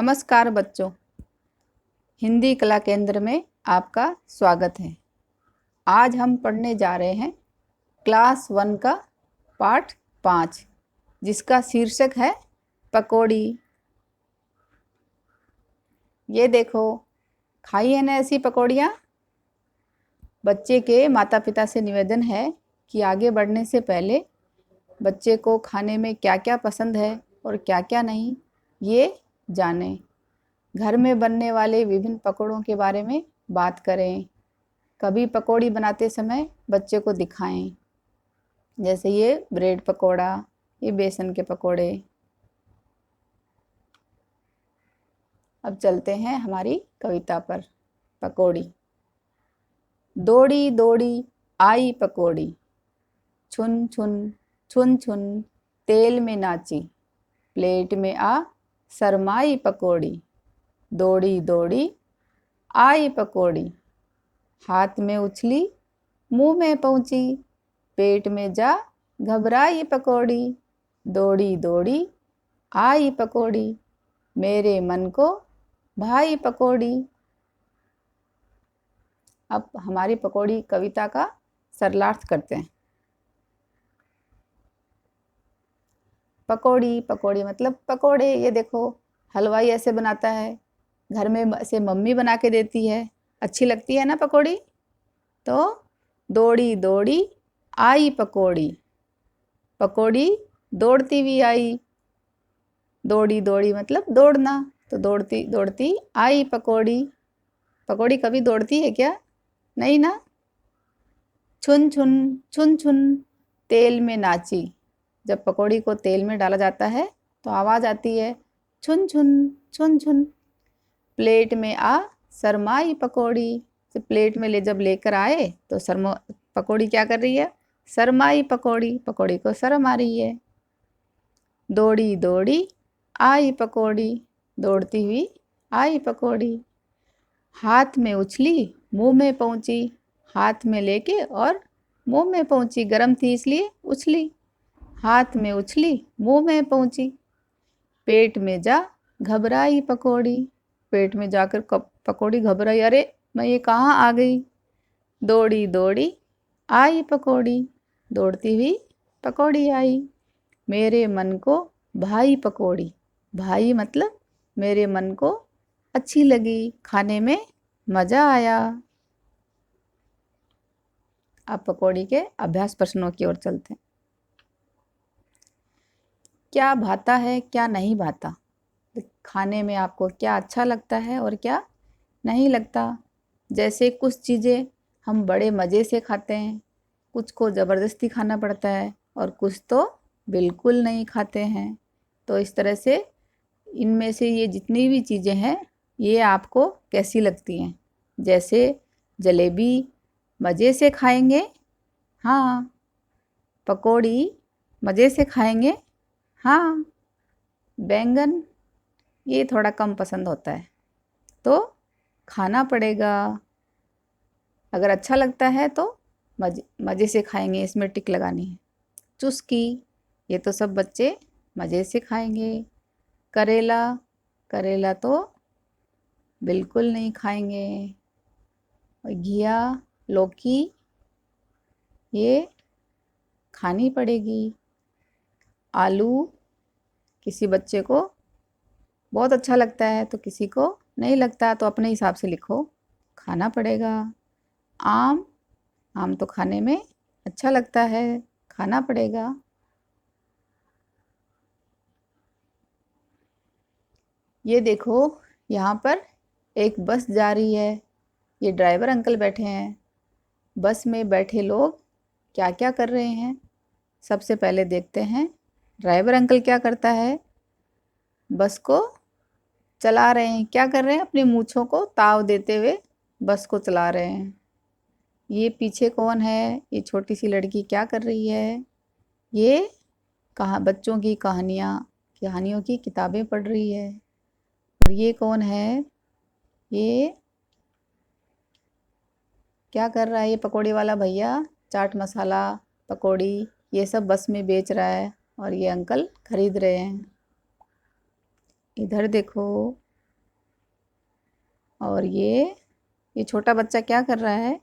नमस्कार बच्चों, हिंदी कला केंद्र में आपका स्वागत है। आज हम पढ़ने जा रहे हैं क्लास 1 का पाठ 5, जिसका शीर्षक है पकौड़ी। ये देखो, खाई है ना ऐसी पकौड़ियाँ। बच्चे के माता पिता से निवेदन है कि आगे बढ़ने से पहले बच्चे को खाने में क्या क्या पसंद है और क्या क्या नहीं, ये जानें। घर में बनने वाले विभिन्न पकौड़ों के बारे में बात करें। कभी पकौड़ी बनाते समय बच्चे को दिखाएं, जैसे ये ब्रेड पकौड़ा, ये बेसन के पकौड़े। अब चलते हैं हमारी कविता पर। पकौड़ी। दौड़ी दौड़ी आई पकौड़ी, छुन छुन छुन छुन तेल में नाची, प्लेट में आ सरमाई पकौड़ी। दौड़ी दौड़ी आई पकौड़ी, हाथ में उछली मुंह में पहुंची, पेट में जा घबराई पकौड़ी। दौड़ी दौड़ी आई पकौड़ी, मेरे मन को भाई पकौड़ी। अब हमारी पकौड़ी कविता का सरलार्थ करते हैं। पकौड़ी पकौड़ी मतलब पकौड़े। ये देखो, हलवाई ऐसे बनाता है, घर में ऐसे मम्मी बना के देती है, अच्छी लगती है ना पकौड़ी। तो दौड़ी दौड़ी आई पकौड़ी, पकौड़ी दौड़ती हुई आई। दौड़ी दौड़ी मतलब दौड़ना, तो दौड़ती दौड़ती आई पकौड़ी। पकौड़ी कभी दौड़ती है क्या? नहीं ना। छुन छुन छुन छुन तेल में नाची। जब पकौड़ी को तेल में डाला जाता है तो आवाज़ आती है छुन छुन छुन छुन। प्लेट में आ सरमाई पकौड़ी, तो प्लेट में जब लेकर आए तो पकौड़ी क्या कर रही है? सरमाई पकौड़ी, पकौड़ी को शर्म आ रही है। दौड़ी दौड़ी आई पकौड़ी, दौड़ती हुई आई पकौड़ी। हाथ में उछली मुंह में पहुंची, हाथ में लेके और मुंह में पहुंची, गर्म थी इसलिए उछली। हाथ में उछली मुंह में पहुंची, पेट में जा घबराई पकौड़ी, पेट में जाकर पकौड़ी घबराई, अरे मैं ये कहाँ आ गई। दौड़ी दौड़ी आई पकौड़ी, दौड़ती हुई पकौड़ी आई। मेरे मन को भाई पकौड़ी, भाई मतलब मेरे मन को अच्छी लगी, खाने में मज़ा आया। अब पकौड़ी के अभ्यास प्रश्नों की ओर चलते हैं। क्या भाता है क्या नहीं भाता? खाने में आपको क्या अच्छा लगता है और क्या नहीं लगता? जैसे कुछ चीज़ें हम बड़े मज़े से खाते हैं, कुछ को ज़बरदस्ती खाना पड़ता है और कुछ तो बिल्कुल नहीं खाते हैं। तो इस तरह से इनमें से ये जितनी भी चीज़ें हैं, ये आपको कैसी लगती हैं? जैसे जलेबी मज़े से खाएंगे, हाँ। पकौड़ी मज़े से खाएंगे, हाँ। बैंगन ये थोड़ा कम पसंद होता है, तो खाना पड़ेगा। अगर अच्छा लगता है तो मज़े से खाएंगे, इसमें टिक लगानी है। चुस्की ये तो सब बच्चे मज़े से खाएंगे। करेला, करेला तो बिल्कुल नहीं खाएंगे। और घिया, लौकी ये खानी पड़ेगी। आलू किसी बच्चे को बहुत अच्छा लगता है तो किसी को नहीं लगता, तो अपने हिसाब से लिखो, खाना पड़ेगा। आम, आम तो खाने में अच्छा लगता है, खाना पड़ेगा। ये देखो, यहाँ पर एक बस जा रही है, ये ड्राइवर अंकल बैठे हैं। बस में बैठे लोग क्या क्या कर रहे हैं, सबसे पहले देखते हैं। ड्राइवर अंकल क्या करता है? बस को चला रहे हैं। क्या कर रहे हैं? अपनी मूँछों को ताव देते हुए बस को चला रहे हैं। ये पीछे कौन है? ये छोटी सी लड़की क्या कर रही है? ये बच्चों की कहानियों की किताबें पढ़ रही है। और ये कौन है? ये क्या कर रहा है? ये पकौड़ी वाला भैया चाट मसाला, पकौड़ी ये सब बस में बेच रहा है और ये अंकल खरीद रहे हैं। इधर देखो, और ये छोटा बच्चा क्या कर रहा है?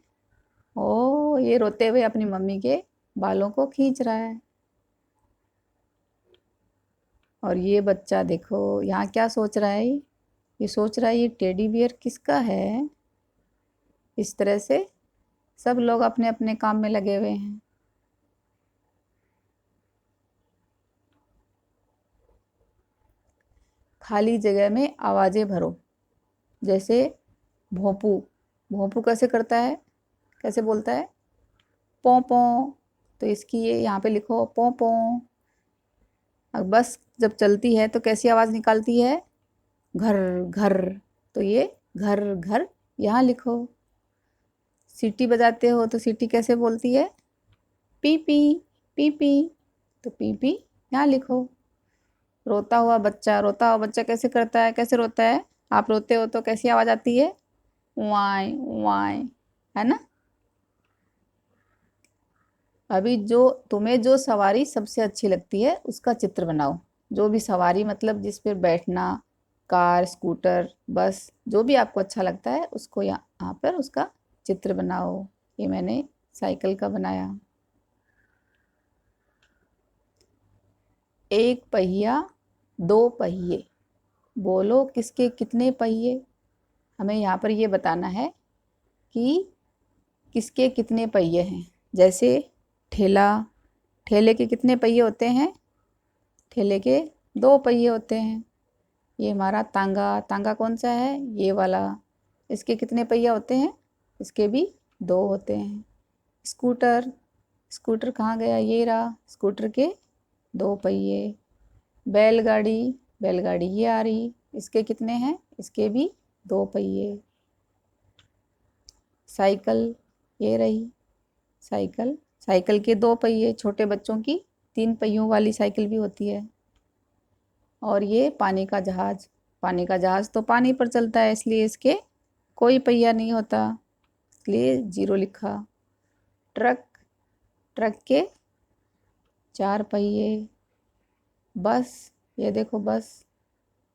ओ, ये रोते हुए अपनी मम्मी के बालों को खींच रहा है। और ये बच्चा देखो यहाँ क्या सोच रहा है, ये सोच रहा है ये टेडी बियर किसका है। इस तरह से सब लोग अपने अपने काम में लगे हुए हैं। खाली जगह में आवाजें भरो। जैसे भोंपू, भोंपू कैसे करता है, कैसे बोलता है? पों पों। तो इसकी ये यहाँ पे लिखो पों पों। अब बस जब चलती है तो कैसी आवाज निकालती है? घर घर। तो ये घर घर यहाँ लिखो। सीटी बजाते हो तो सीटी कैसे बोलती है? P P P P. तो पी पी यहाँ लिखो। रोता हुआ बच्चा कैसे करता है, कैसे रोता है? आप रोते हो तो कैसी आवाज आती है? वाई वाई, है ना? अभी जो तुम्हें जो सवारी सबसे अच्छी लगती है उसका चित्र बनाओ। जो भी सवारी मतलब जिस पर बैठना, कार, स्कूटर, बस, जो भी आपको अच्छा लगता है उसको यहाँ पर उसका चित्र बनाओ। ये मैंने साइकिल का बनाया। एक पहिया दो पहिए, बोलो किसके कितने पहिए? हमें यहाँ पर ये बताना है कि किसके कितने पहिए हैं। जैसे ठेला, ठेले के कितने पहिए होते हैं? ठेले के दो पहिए होते हैं। ये हमारा तांगा, तांगा कौन सा है? ये वाला। इसके कितने पहिए होते हैं? इसके भी दो होते हैं। स्कूटर, स्कूटर कहाँ गया? ये रहा, स्कूटर के दो पहिए। बैलगाड़ी, बैलगाड़ी ये आ रही, इसके कितने हैं? इसके भी दो पहिए। साइकिल ये रही, साइकिल, साइकिल के दो पहिए। छोटे बच्चों की तीन पहियों वाली साइकिल भी होती है। और ये पानी का जहाज, पानी का जहाज तो पानी पर चलता है इसलिए इसके कोई पहिया नहीं होता, इसलिए जीरो लिखा। ट्रक, ट्रक के चार पहिए। बस, ये देखो बस,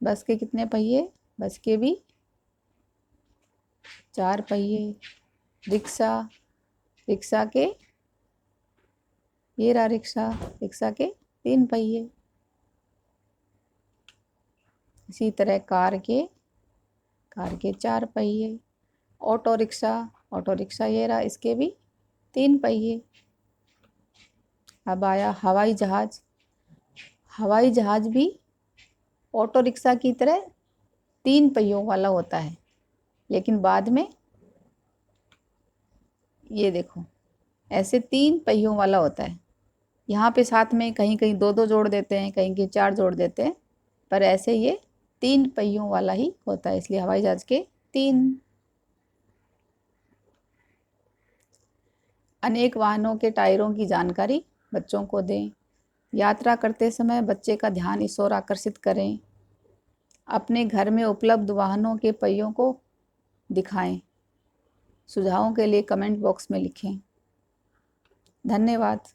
बस के कितने पहिए? बस के भी चार पहिए। रिक्शा, रिक्शा के ये रहा रिक्शा, रिक्शा के तीन पहिए। इसी तरह कार के चार पहिए। ऑटो रिक्शा, ऑटो रिक्शा ये रहा, इसके भी तीन पहिए। अब आया हवाई जहाज, हवाई जहाज भी ऑटो रिक्शा की तरह तीन पहियों वाला होता है, लेकिन बाद में ये देखो ऐसे तीन पहियों वाला होता है। यहाँ पे साथ में कहीं कहीं दो दो जोड़ देते हैं, कहीं कहीं चार जोड़ देते हैं, पर ऐसे ये तीन पहियों वाला ही होता है, इसलिए हवाई जहाज के तीन। अनेक वाहनों के टायरों की जानकारी बच्चों को दें। यात्रा करते समय बच्चे का ध्यान इस ओर आकर्षित करें। अपने घर में उपलब्ध वाहनों के पहियों को दिखाएं। सुझावों के लिए कमेंट बॉक्स में लिखें। धन्यवाद।